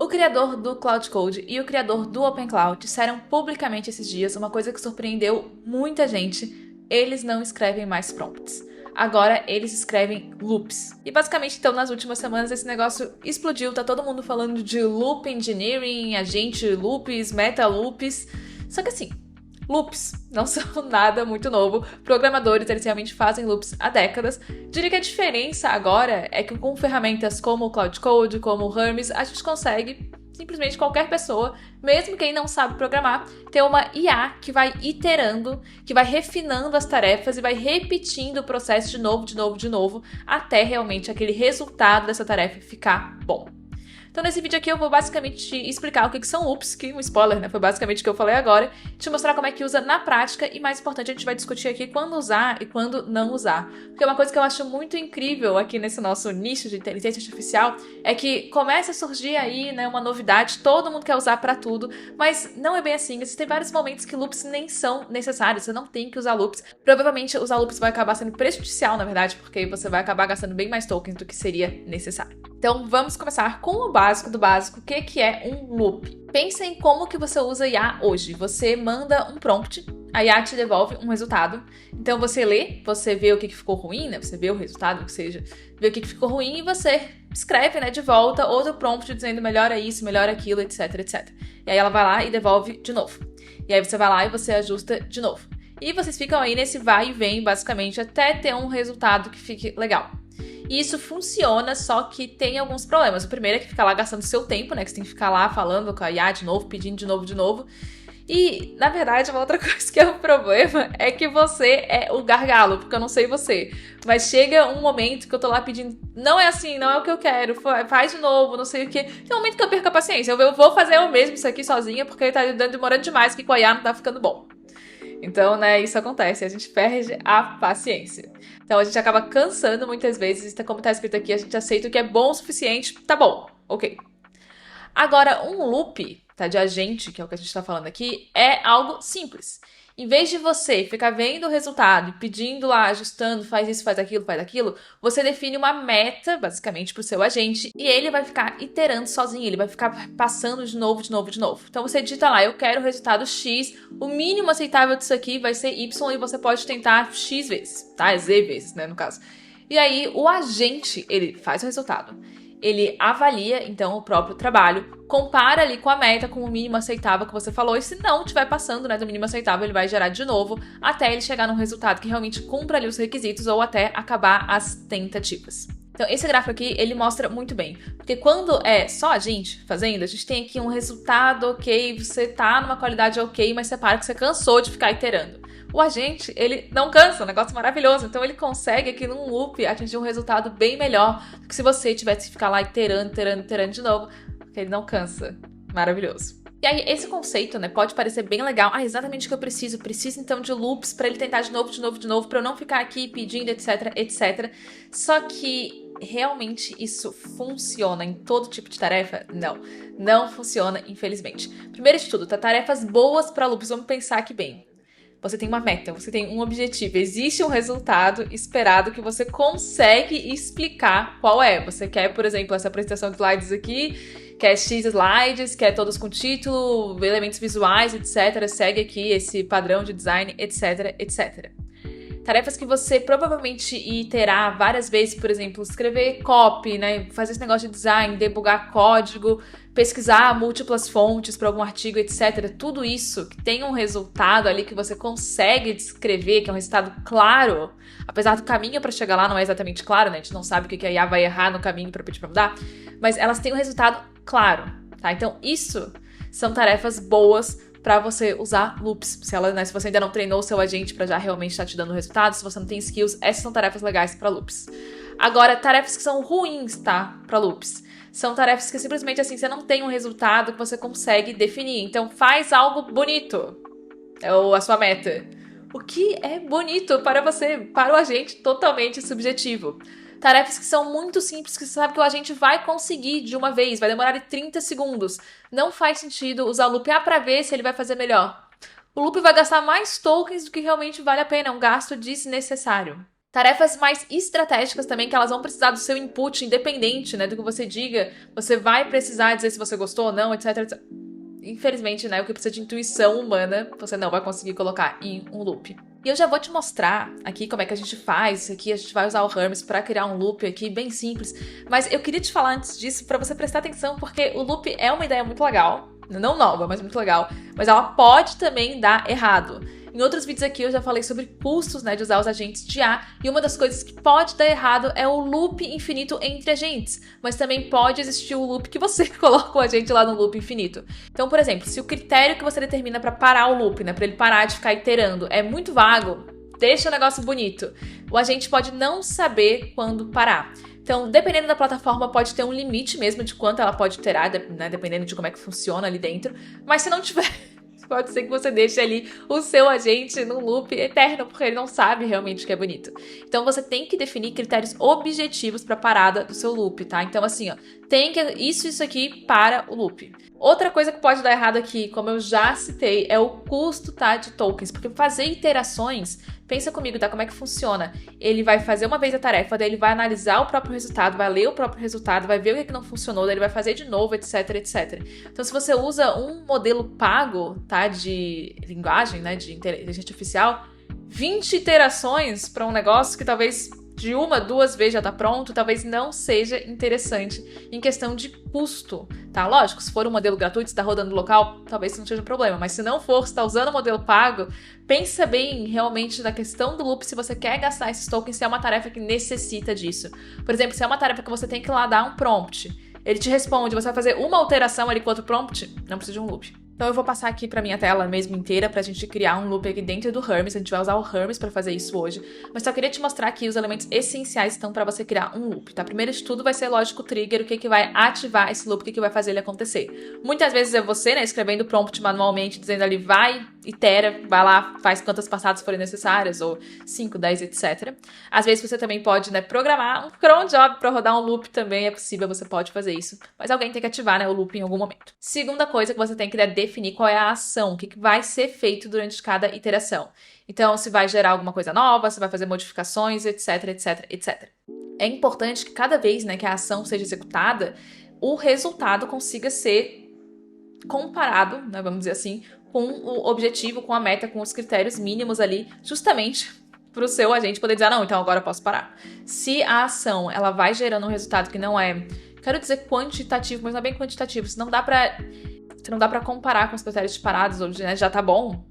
O criador do Cloud Code e o criador do OpenCloud disseram publicamente esses dias uma coisa que surpreendeu muita gente: eles não escrevem mais prompts. Agora eles escrevem loops. E basicamente, então, nas últimas semanas esse negócio explodiu, tá todo mundo falando de loop engineering, agente loops, meta loops. Só que assim, loops não são nada muito novo. Programadores, eles realmente fazem loops há décadas. Diria que a diferença agora é que com ferramentas como o Cloud Code, como o Hermes, a gente consegue, simplesmente qualquer pessoa, mesmo quem não sabe programar, ter uma IA que vai iterando, que vai refinando as tarefas e vai repetindo o processo de novo, até realmente aquele resultado dessa tarefa ficar bom. Então nesse vídeo aqui eu vou basicamente te explicar o que são loops, que um spoiler, né? Foi basicamente o que eu falei agora, te mostrar como é que usa na prática e, mais importante, a gente vai discutir aqui quando usar e quando não usar. Porque uma coisa que eu acho muito incrível aqui nesse nosso nicho de inteligência artificial é que começa a surgir aí, né, uma novidade, todo mundo quer usar pra tudo, mas não é bem assim. Existem vários momentos que loops nem são necessários, você não tem que usar loops. Provavelmente usar loops vai acabar sendo prejudicial, na verdade, porque você vai acabar gastando bem mais tokens do que seria necessário. Então vamos começar com o básico do básico. O que é um loop? Pensa em como que você usa IA hoje. Você manda um prompt, a IA te devolve um resultado. Então você lê, você vê o que ficou ruim, né? Você vê o resultado, ou seja, vê o que ficou ruim e você escreve, né, de volta outro prompt dizendo melhora isso, melhora aquilo, etc, etc. E aí ela vai lá e devolve de novo. E aí você vai lá e você ajusta de novo. E vocês ficam aí nesse vai e vem, basicamente, até ter um resultado que fique legal. E isso funciona, só que tem alguns problemas. O primeiro é que fica lá gastando seu tempo, né? Que você tem que ficar lá falando com a IA de novo, pedindo de novo. E, na verdade, uma outra coisa que é um problema é que você é o gargalo, porque eu não sei você. Mas chega um momento que eu tô lá pedindo, não é assim, não é o que eu quero, faz de novo, não sei o quê. Tem um momento que eu perco a paciência. Eu vou fazer eu mesmo isso aqui sozinha, porque tá demorando demais, que com a IA não tá ficando bom. Então, né, isso acontece, a gente perde a paciência. Então a gente acaba cansando muitas vezes, como tá escrito aqui, a gente aceita o que é bom o suficiente, tá bom, ok. Agora, um loop, tá, de agente, que é o que a gente tá falando aqui, é algo simples. Em vez de você ficar vendo o resultado e pedindo lá, ajustando, faz isso, faz aquilo, você define uma meta, basicamente, pro seu agente, e ele vai ficar iterando sozinho, ele vai ficar passando de novo. Então você digita lá, eu quero o resultado X, o mínimo aceitável disso aqui vai ser Y, e você pode tentar X vezes, tá? Z vezes, né, no caso. E aí, o agente, ele faz o resultado. Ele avalia, então, o próprio trabalho, compara ali com a meta, com o mínimo aceitável que você falou, e se não estiver passando, né, do mínimo aceitável, ele vai gerar de novo, até ele chegar num resultado que realmente cumpra ali os requisitos ou até acabar as tentativas. Então, esse gráfico aqui, ele mostra muito bem. Porque quando é só a gente fazendo, a gente tem aqui um resultado ok, você tá numa qualidade ok, mas você para que você cansou de ficar iterando. O agente, ele não cansa, um negócio maravilhoso. Então, ele consegue aqui num loop atingir um resultado bem melhor do que se você tivesse que ficar lá iterando de novo, porque ele não cansa. Maravilhoso. E aí, esse conceito, né, pode parecer bem legal. Ah, exatamente o que eu preciso. Preciso, então, de loops para ele tentar de novo, para eu não ficar aqui pedindo, etc, etc. Só que realmente isso funciona em todo tipo de tarefa? Não funciona, infelizmente. Primeiro de tudo, tá? Tarefas boas para loops. Vamos pensar aqui bem. Você tem uma meta, você tem um objetivo, existe um resultado esperado que você consegue explicar qual é. Você quer, por exemplo, essa apresentação de slides aqui, quer X slides, quer todos com título, elementos visuais, etc. Segue aqui esse padrão de design, etc, etc. Tarefas que você provavelmente terá várias vezes, por exemplo, escrever copy, né, fazer esse negócio de design, debugar código, pesquisar múltiplas fontes para algum artigo, etc. Tudo isso que tem um resultado ali que você consegue descrever, que é um resultado claro, apesar do caminho para chegar lá não é exatamente claro, né? A gente não sabe o que a IA vai errar no caminho para pedir para mudar, mas elas têm um resultado claro, tá? Então isso são tarefas boas para você usar loops. Se você ainda não treinou o seu agente para já realmente estar te dando resultado, se você não tem skills, essas são tarefas legais para loops. Agora, tarefas que são ruins, tá? Para loops. São tarefas que simplesmente assim, você não tem um resultado que você consegue definir. Então, faz algo bonito. É a sua meta. O que é bonito para você, para o agente, totalmente subjetivo. Tarefas que são muito simples, que você sabe que o agente vai conseguir de uma vez, vai demorar 30 segundos. Não faz sentido usar o loop para ver se ele vai fazer melhor. O loop vai gastar mais tokens do que realmente vale a pena, é um gasto desnecessário. Tarefas mais estratégicas também, que elas vão precisar do seu input independente, né, do que você diga. Você vai precisar dizer se você gostou ou não, etc, etc. Infelizmente, né, o que precisa de intuição humana, você não vai conseguir colocar em um loop. E eu já vou te mostrar aqui como é que a gente faz isso aqui. A gente vai usar o Hermes para criar um loop aqui, bem simples. Mas eu queria te falar antes disso para você prestar atenção, porque o loop é uma ideia muito legal. Não nova, mas muito legal. Mas ela pode também dar errado. Em outros vídeos aqui eu já falei sobre custos, né, de usar os agentes de IA, e uma das coisas que pode dar errado é o loop infinito entre agentes, mas também pode existir o loop que você coloca o agente lá no loop infinito. Então, por exemplo, se o critério que você determina para parar o loop, né, para ele parar de ficar iterando, é muito vago, deixa o negócio bonito, o agente pode não saber quando parar. Então, dependendo da plataforma, pode ter um limite mesmo de quanto ela pode iterar, né, dependendo de como é que funciona ali dentro, mas se não tiver... Pode ser que você deixe ali o seu agente num loop eterno, porque ele não sabe realmente o que é bonito. Então, você tem que definir critérios objetivos para a parada do seu loop, tá? Então, assim, ó, tem que isso aqui para o loop. Outra coisa que pode dar errado aqui, como eu já citei, é o custo, tá, de tokens. Porque fazer iterações, pensa comigo, tá? Como é que funciona? Ele vai fazer uma vez a tarefa, daí ele vai analisar o próprio resultado, vai ler o próprio resultado, vai ver o que não funcionou, daí ele vai fazer de novo, etc, etc. Então, se você usa um modelo pago, tá, de linguagem, né, de inteligência artificial, 20 iterações para um negócio que talvez de uma, duas vezes já tá pronto, talvez não seja interessante em questão de custo, tá? Lógico, se for um modelo gratuito, se tá rodando local, talvez não seja um problema, mas se não for, se tá usando o modelo pago, pensa bem realmente na questão do loop, se você quer gastar esses tokens, se é uma tarefa que necessita disso. Por exemplo, se é uma tarefa que você tem que lá dar um prompt, ele te responde, você vai fazer uma alteração ali com outro prompt, não precisa de um loop. Então eu vou passar aqui pra minha tela mesmo inteira pra gente criar um loop aqui dentro do Hermes. A gente vai usar o Hermes pra fazer isso hoje. Mas só queria te mostrar aqui os elementos essenciais que estão pra você criar um loop, tá? Primeiro de tudo vai ser, lógico, o trigger, o que vai ativar esse loop, o que vai fazer ele acontecer. Muitas vezes é você, né, escrevendo o prompt manualmente, dizendo ali, vai, itera, vai lá, faz quantas passadas forem necessárias, ou 5, 10, etc. Às vezes você também pode, né, programar um cron job pra rodar um loop também, é possível, você pode fazer isso. Mas alguém tem que ativar, né, o loop em algum momento. Segunda coisa que você tem que definir qual é a ação, o que vai ser feito durante cada iteração. Então, se vai gerar alguma coisa nova, se vai fazer modificações, etc, etc, etc. É importante que cada vez, né, que a ação seja executada, o resultado consiga ser comparado, né, vamos dizer assim, com o objetivo, com a meta, com os critérios mínimos ali, justamente para o seu agente poder dizer, não, então agora eu posso parar. Se a ação, ela vai gerando um resultado que não é, quero dizer quantitativo, mas não é bem quantitativo, se não dá pra comparar com os critérios de paradas, ou né, já tá bom,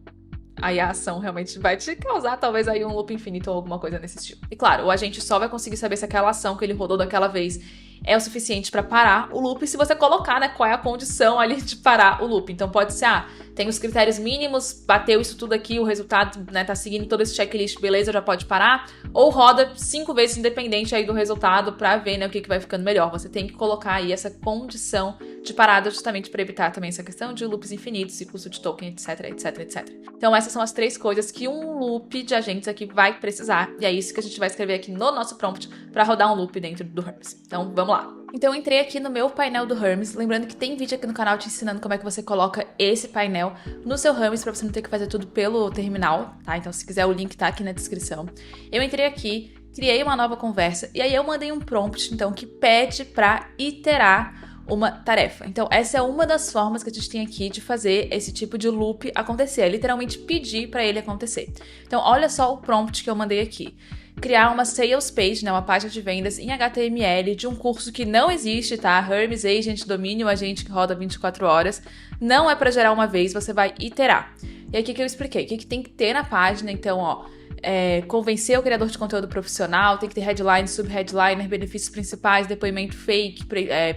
aí a ação realmente vai te causar talvez aí um loop infinito ou alguma coisa nesse estilo. E claro, o agente só vai conseguir saber se aquela ação que ele rodou daquela vez é o suficiente para parar o loop se você colocar, né, qual é a condição ali de parar o loop. Então pode ser, tem os critérios mínimos, bateu isso tudo aqui, o resultado, né, tá seguindo todo esse checklist, beleza, já pode parar. Ou roda 5 vezes independente aí do resultado para ver, né, o que vai ficando melhor. Você tem que colocar aí essa condição de parada justamente para evitar também essa questão de loops infinitos e custo de token, etc, etc, etc. Então essas são as 3 coisas que um loop de agentes aqui vai precisar. E é isso que a gente vai escrever aqui no nosso prompt para rodar um loop dentro do Hermes. Então vamos lá. Então eu entrei aqui no meu painel do Hermes, lembrando que tem vídeo aqui no canal te ensinando como é que você coloca esse painel no seu Hermes para você não ter que fazer tudo pelo terminal, tá? Então se quiser o link tá aqui na descrição. Eu entrei aqui, criei uma nova conversa e aí eu mandei um prompt, então, que pede para iterar uma tarefa. Então essa é uma das formas que a gente tem aqui de fazer esse tipo de loop acontecer, é literalmente pedir para ele acontecer. Então olha só o prompt que eu mandei aqui. Criar uma sales page, né, uma página de vendas em HTML de um curso que não existe, tá? Hermes Agent, domínio, agente que roda 24 horas. Não é para gerar uma vez, você vai iterar. E aí o que eu expliquei? O que tem que ter na página? Então, convencer o criador de conteúdo profissional, tem que ter headline, subheadliner, benefícios principais, depoimento fake,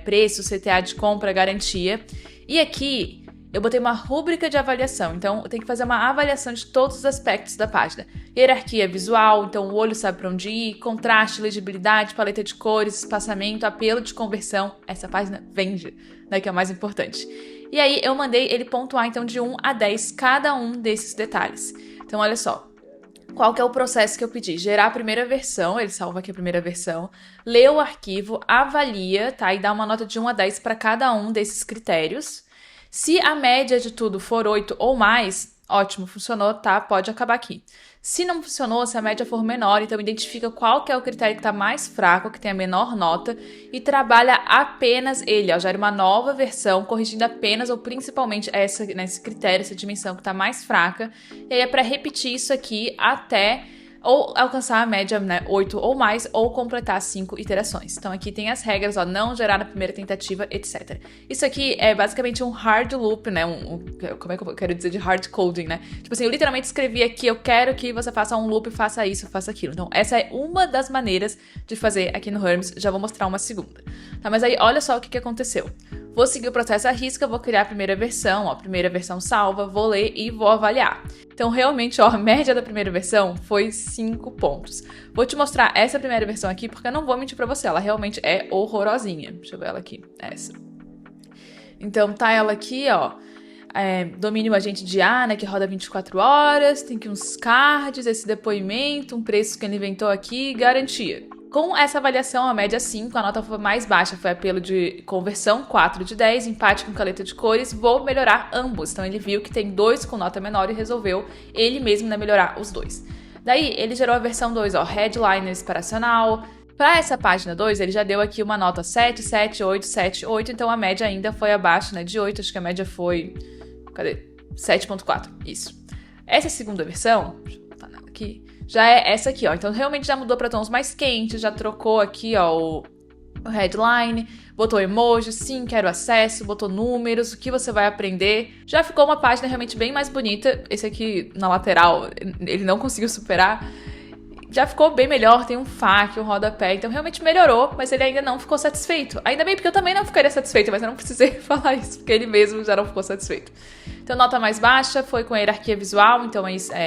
preço, CTA de compra, garantia. E aqui eu botei uma rúbrica de avaliação, então eu tenho que fazer uma avaliação de todos os aspectos da página. Hierarquia visual, então o olho sabe para onde ir, contraste, legibilidade, paleta de cores, espaçamento, apelo de conversão. Essa página vende, né, que é o mais importante. E aí eu mandei ele pontuar então de 1 a 10 cada um desses detalhes. Então olha só. Qual que é o processo que eu pedi? Gerar a primeira versão, ele salva aqui a primeira versão, lê o arquivo, avalia, tá? E dá uma nota de 1 a 10 para cada um desses critérios. Se a média de tudo for 8 ou mais, ótimo, funcionou, tá? Pode acabar aqui. Se não funcionou, se a média for menor, então identifica qual que é o critério que está mais fraco, que tem a menor nota, e trabalha apenas ele, ó, gera uma nova versão, corrigindo apenas ou principalmente esse critério, essa dimensão que está mais fraca, e aí é para repetir isso aqui até ou alcançar a média, né, 8 ou mais, ou completar 5 iterações. Então aqui tem as regras, ó, não gerar na primeira tentativa, etc. Isso aqui é basicamente um hard loop, né, como é que eu quero dizer de hard coding, né? Tipo assim, eu literalmente escrevi aqui, eu quero que você faça um loop, faça isso, faça aquilo. Então essa é uma das maneiras de fazer aqui no Hermes, já vou mostrar uma segunda. Tá, mas aí olha só o que aconteceu. Vou seguir o processo à risca, vou criar a primeira versão, ó, a primeira versão salva, vou ler e vou avaliar. Então, realmente, ó, a média da primeira versão foi 5 pontos. Vou te mostrar essa primeira versão aqui, porque eu não vou mentir pra você, ela realmente é horrorosinha. Deixa eu ver ela aqui, essa. Então, tá ela aqui, ó, domínio agente de A, né, que roda 24 horas, tem aqui uns cards, esse depoimento, um preço que ele inventou aqui, garantia. Com essa avaliação, a média 5, a nota mais baixa foi apelo de conversão, 4 de 10, empate com caleta de cores, vou melhorar ambos. Então ele viu que tem 2 com nota menor e resolveu ele mesmo, né, melhorar os 2. Daí ele gerou a versão 2, ó, headliner inspiracional. Para essa página 2, ele já deu aqui uma nota 7, 7, 8, 7, 8, então a média ainda foi abaixo, né, de 8, acho que a média foi, cadê? 7.4, isso. Essa segunda versão, deixa eu botar nela aqui, já é essa aqui, ó. Então, realmente já mudou para tons mais quentes, já trocou aqui, ó, o headline, botou emoji, sim, quero acesso, botou números, o que você vai aprender. Já ficou uma página realmente bem mais bonita. Esse aqui, na lateral, ele não conseguiu superar. Já ficou bem melhor, tem um FAQ, um rodapé, então realmente melhorou, mas ele ainda não ficou satisfeito. Ainda bem, porque eu também não ficaria satisfeito, mas eu não precisei falar isso, porque ele mesmo já não ficou satisfeito. Então, nota mais baixa foi com a hierarquia visual, então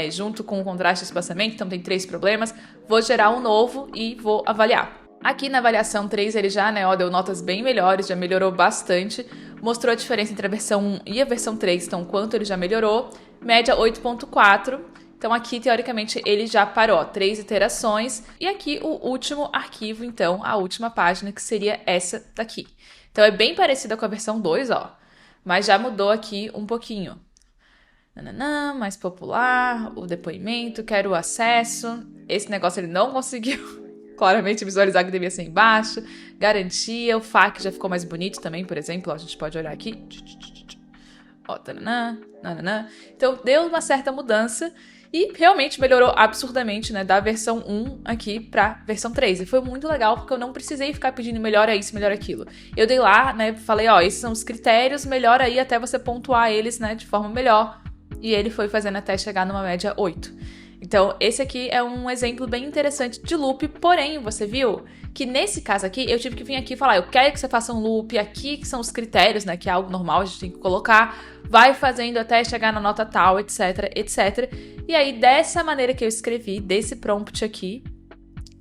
junto com o contraste e espaçamento, então tem 3 problemas. Vou gerar um novo e vou avaliar. Aqui na avaliação 3 ele já, né, ó, deu notas bem melhores, já melhorou bastante. Mostrou a diferença entre a versão 1 e a versão 3, então quanto ele já melhorou. Média 8.4. Então aqui, teoricamente, ele já parou, 3 iterações. E aqui o último arquivo, então, a última página, que seria essa daqui. Então é bem parecida com a versão 2, ó. Mas já mudou aqui um pouquinho. Nananã, mais popular, o depoimento, quero o acesso. Esse negócio ele não conseguiu claramente visualizar que devia ser embaixo. Garantia, o FAQ já ficou mais bonito também, por exemplo. Ó, a gente pode olhar aqui. Ó, tananã, nananã. Então deu uma certa mudança. E realmente melhorou absurdamente, né, da versão 1 aqui pra versão 3. E foi muito legal, porque eu não precisei ficar pedindo melhora isso, melhora aquilo. Eu dei lá, né, falei, ó, esses são os critérios, melhora aí até você pontuar eles, né, de forma melhor. E ele foi fazendo até chegar numa média 8. Então, esse aqui é um exemplo bem interessante de loop, porém, você viu que nesse caso aqui, eu tive que vir aqui e falar, eu quero que você faça um loop, aqui que são os critérios, né, que é algo normal, a gente tem que colocar, vai fazendo até chegar na nota tal, etc, etc. E aí, dessa maneira que eu escrevi, desse prompt aqui,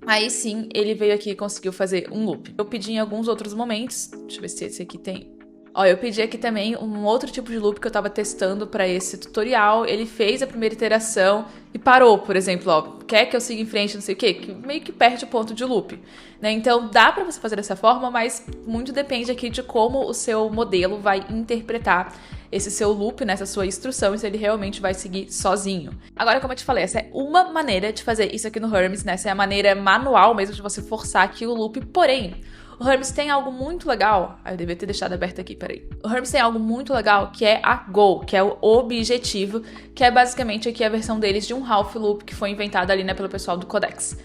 aí sim, ele veio aqui e conseguiu fazer um loop. Eu pedi em alguns outros momentos, deixa eu ver se esse aqui tem... Ó, eu pedi aqui também um outro tipo de loop que eu tava testando para esse tutorial. Ele fez a primeira iteração e parou, por exemplo, ó, quer que eu siga em frente, não sei o quê, que meio que perde o ponto de loop, né? Então dá para você fazer dessa forma, mas muito depende aqui de como o seu modelo vai interpretar esse seu loop, nessa sua instrução, e se ele realmente vai seguir sozinho. Agora, como eu te falei, essa é uma maneira de fazer isso aqui no Hermes, né? Essa é a maneira manual mesmo de você forçar aqui o loop, porém... O Hermes tem algo muito legal. Eu devia ter deixado aberto aqui, peraí. O Hermes tem algo muito legal que é a goal, que é o objetivo, que é basicamente aqui a versão deles de um half loop que foi inventada ali, né, pelo pessoal do Codex.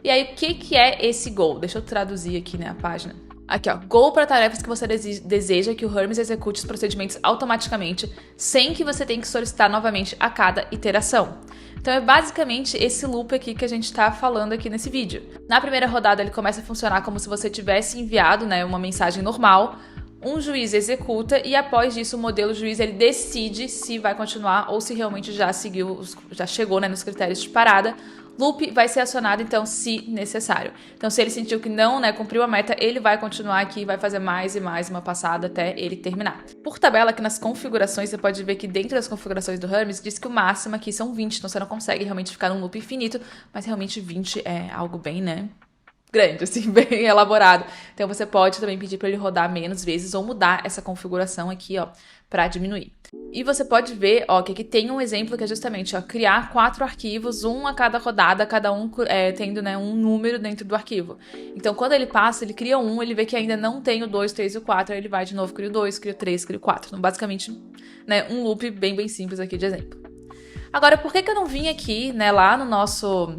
E aí, o que é esse goal? Deixa eu traduzir aqui, né, a página. Aqui, ó, goal para tarefas que você deseja que o Hermes execute os procedimentos automaticamente, sem que você tenha que solicitar novamente a cada iteração. Então é basicamente esse loop aqui que a gente está falando aqui nesse vídeo. Na primeira rodada ele começa a funcionar como se você tivesse enviado, né, uma mensagem normal, um juiz executa e após isso o modelo juiz ele decide se vai continuar ou se realmente já seguiu, já chegou, né, nos critérios de parada. Loop vai ser acionado, então, se necessário. Então, se ele sentiu que não, né, cumpriu a meta, ele vai continuar aqui e vai fazer mais e mais uma passada até ele terminar. Por tabela, aqui nas configurações, você pode ver que dentro das configurações do Hermes, diz que o máximo aqui são 20, então você não consegue realmente ficar num loop infinito, mas realmente 20 é algo bem, né, grande, assim, bem elaborado. Então você pode também pedir para ele rodar menos vezes ou mudar essa configuração aqui, ó, para diminuir. E você pode ver, ó, que aqui tem um exemplo que é justamente, ó, criar 4 arquivos, um a cada rodada, cada um tendo, né, um número dentro do arquivo. Então, quando ele passa, ele cria um, ele vê que ainda não tem o 2, 3 e o 4, aí ele vai de novo, cria o 2, cria o 3, cria o 4. Então, basicamente, né, um loop bem simples aqui de exemplo. Agora, por que eu não vim aqui, né, lá no nosso...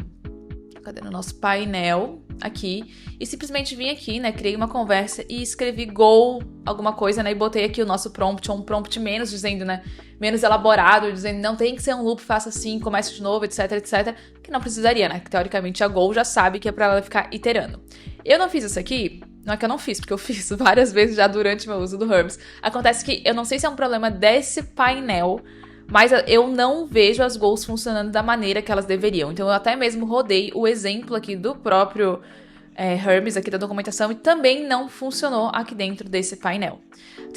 Cadê? No nosso painel aqui, e simplesmente vim aqui, né, criei uma conversa e escrevi go alguma coisa, né, e botei aqui o nosso prompt, ou um prompt menos, dizendo, né, menos elaborado, dizendo não tem que ser um loop, faça assim, comece de novo, etc, que não precisaria, né, que teoricamente a Go já sabe que é pra ela ficar iterando. Eu não fiz isso aqui, não é que eu não fiz, porque eu fiz várias vezes já durante meu uso do Hermes. Acontece que eu não sei se é um problema desse painel, mas eu não vejo as goals funcionando da maneira que elas deveriam. Então eu até mesmo rodei o exemplo aqui do próprio Hermes, aqui da documentação, e também não funcionou aqui dentro desse painel.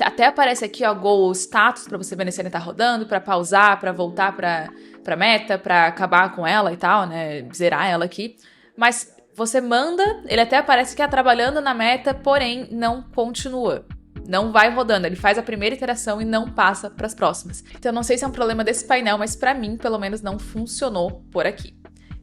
Até aparece aqui, ó, goal status, para você ver se ele tá rodando, para pausar, para voltar pra meta, para acabar com ela e tal, né, zerar ela aqui. Mas você manda, ele até aparece que é trabalhando na meta, porém não continua. Não vai rodando, ele faz a primeira iteração e não passa para as próximas. Então, não sei se é um problema desse painel, mas para mim, pelo menos, não funcionou por aqui.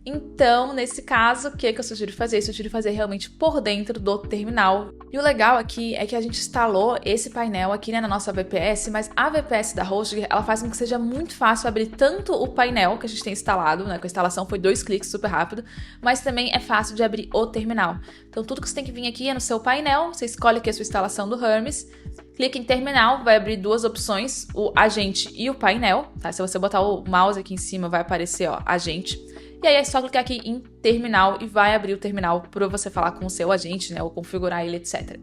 Então, nesse caso, o que eu sugiro fazer? Eu sugiro fazer realmente por dentro do terminal. E o legal aqui é que a gente instalou esse painel aqui, né, na nossa VPS, mas a VPS da Hostgator, ela faz com que seja muito fácil abrir tanto o painel que a gente tem instalado, né, com a instalação foi 2 cliques, super rápido, mas também é fácil de abrir o terminal. Então, tudo que você tem que vir aqui é no seu painel, você escolhe aqui a sua instalação do Hermes, clica em terminal, vai abrir 2 opções, o agente e o painel, tá? Se você botar o mouse aqui em cima, vai aparecer, ó, agente. E aí é só clicar aqui em terminal e vai abrir o terminal para você falar com o seu agente, né, ou configurar ele, etc.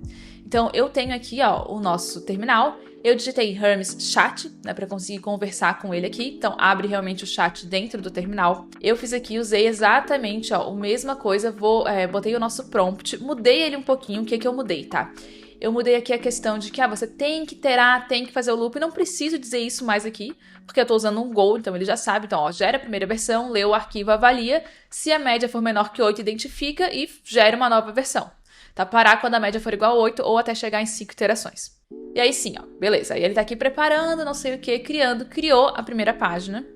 Então, eu tenho aqui, ó, o nosso terminal. Eu digitei Hermes Chat, né, para conseguir conversar com ele aqui. Então, abre realmente o chat dentro do terminal. Eu fiz aqui, usei exatamente, ó, a mesma coisa. Botei o nosso prompt, mudei ele um pouquinho. O que eu mudei, tá? Eu mudei aqui a questão de que você tem que iterar, tem que fazer o loop. Não preciso dizer isso mais aqui, porque eu tô usando um Go, então ele já sabe. Então, ó, gera a primeira versão, lê o arquivo, avalia. Se a média for menor que 8, identifica e gera uma nova versão. Tá? Parar quando a média for igual a 8 ou até chegar em 5 iterações. E aí sim, ó, beleza. Aí ele tá aqui preparando, não sei o que, criou a primeira página.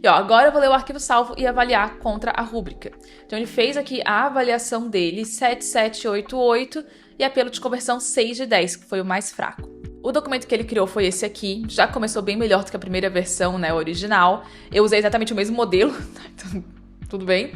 E ó, agora eu vou ler o arquivo salvo e avaliar contra a rúbrica. Então ele fez aqui a avaliação dele, 7788, e apelo de conversão 6 de 10, que foi o mais fraco. O documento que ele criou foi esse aqui, já começou bem melhor do que a primeira versão, né, original. Eu usei exatamente o mesmo modelo, então tudo bem.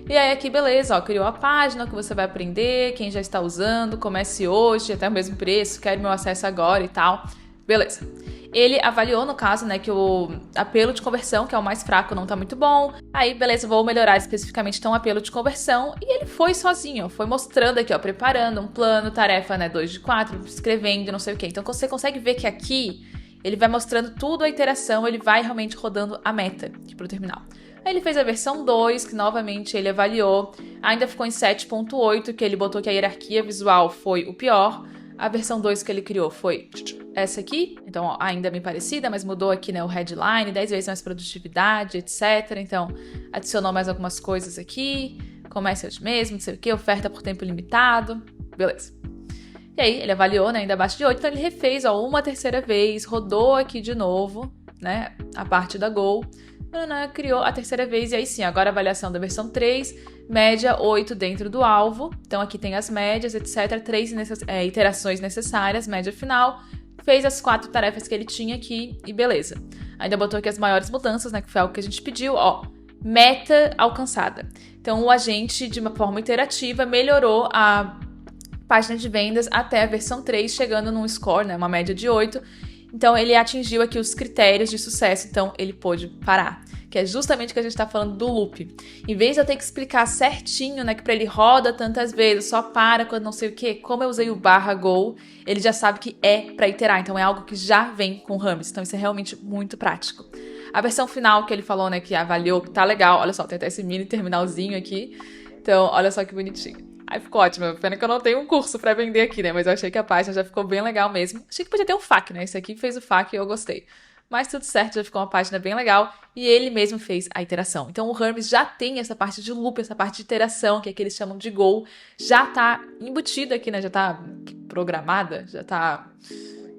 E aí aqui, beleza, ó, criou a página que você vai aprender, quem já está usando, comece hoje, até o mesmo preço, quero meu acesso agora e tal. Beleza. Ele avaliou, no caso, né, que o apelo de conversão, que é o mais fraco, não tá muito bom. Aí, beleza, vou melhorar especificamente então o apelo de conversão. E ele foi sozinho, foi mostrando aqui, ó, preparando um plano, tarefa, né, 2 de 4, escrevendo, não sei o quê. Então, você consegue ver que aqui ele vai mostrando tudo a iteração, ele vai realmente rodando a meta aqui pro terminal. Aí ele fez a versão 2, que novamente ele avaliou. Ainda ficou em 7.8, que ele botou que a hierarquia visual foi o pior. A versão 2 que ele criou foi essa aqui, então ó, ainda bem parecida, mas mudou aqui, né, o headline, 10 vezes mais produtividade, etc. Então, adicionou mais algumas coisas aqui, comece hoje mesmo, não sei o que, oferta por tempo limitado, beleza. E aí, ele avaliou, né, ainda abaixo de 8, então ele refez, ó, uma terceira vez, rodou aqui de novo, né, a parte da Go, criou a terceira vez, e aí sim, agora a avaliação da versão 3, média 8 dentro do alvo, então aqui tem as médias, etc, 3 iterações necessárias, média final, fez as 4 tarefas que ele tinha aqui e beleza. Ainda botou aqui as maiores mudanças, né, que foi algo que a gente pediu, ó, meta alcançada. Então o agente, de uma forma iterativa, melhorou a página de vendas até a versão 3, chegando num score, né, uma média de 8, então, ele atingiu aqui os critérios de sucesso, então ele pôde parar. Que é justamente o que a gente tá falando do loop. Em vez de eu ter que explicar certinho, né, que pra ele roda tantas vezes, só para quando não sei o quê, como eu usei o /go, ele já sabe que é pra iterar. Então, é algo que já vem com o Hermes. Então, isso é realmente muito prático. A versão final que ele falou, né, que avaliou, que tá legal. Olha só, tem até esse mini terminalzinho aqui. Então, olha só que bonitinho. Aí ficou ótimo. Pena que eu não tenho um curso pra vender aqui, né? Mas eu achei que a página já ficou bem legal mesmo. Achei que podia ter um FAQ, né? Esse aqui fez o FAQ e eu gostei. mas tudo certo, já ficou uma página bem legal e ele mesmo fez a iteração. Então o Hermes já tem essa parte de loop, essa parte de iteração, que é que eles chamam de goal, já tá embutida aqui, né? Já tá programada, já tá...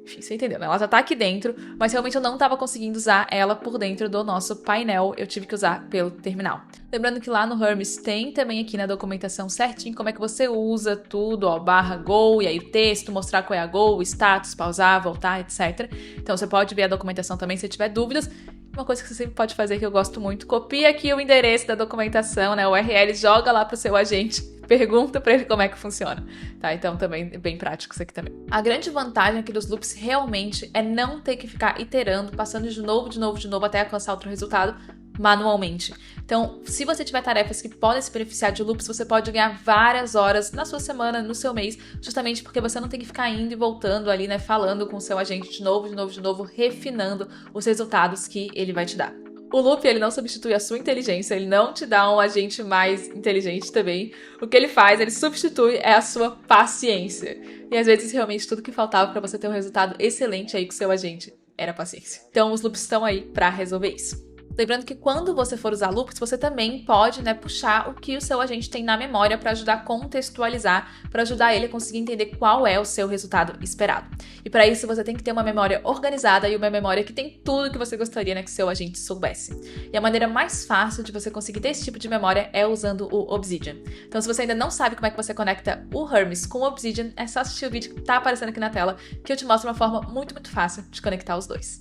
Enfim, você entendeu, né? Ela já tá aqui dentro, mas realmente eu não tava conseguindo usar ela por dentro do nosso painel, eu tive que usar pelo terminal. Lembrando que lá no Hermes tem também aqui na documentação certinho como é que você usa tudo, ó, /goal, e aí o texto, mostrar qual é a goal, status, pausar, voltar, etc. Então você pode ver a documentação também se tiver dúvidas. Uma coisa que você sempre pode fazer que eu gosto muito, copia aqui o endereço da documentação, né, o URL, joga lá pro seu agente, pergunta pra ele como é que funciona, tá? Então também é bem prático isso aqui também. A grande vantagem aqui dos loops realmente é não ter que ficar iterando, passando de novo até alcançar outro resultado manualmente. Então, se você tiver tarefas que podem se beneficiar de loops, você pode ganhar várias horas na sua semana, no seu mês, justamente porque você não tem que ficar indo e voltando ali, né, falando com o seu agente de novo, refinando os resultados que ele vai te dar. O loop, ele não substitui a sua inteligência, ele não te dá um agente mais inteligente também. O que ele faz, ele substitui a sua paciência. E às vezes, realmente, tudo que faltava para você ter um resultado excelente aí com o seu agente era paciência. Então, os loops estão aí para resolver isso. Lembrando que quando você for usar loops, você também pode, né, puxar o que o seu agente tem na memória para ajudar a contextualizar, para ajudar ele a conseguir entender qual é o seu resultado esperado. E para isso você tem que ter uma memória organizada e uma memória que tem tudo que você gostaria, né, que seu agente soubesse. E a maneira mais fácil de você conseguir ter esse tipo de memória é usando o Obsidian. Então, se você ainda não sabe como é que você conecta o Hermes com o Obsidian, é só assistir o vídeo que tá aparecendo aqui na tela, que eu te mostro uma forma muito fácil de conectar os dois.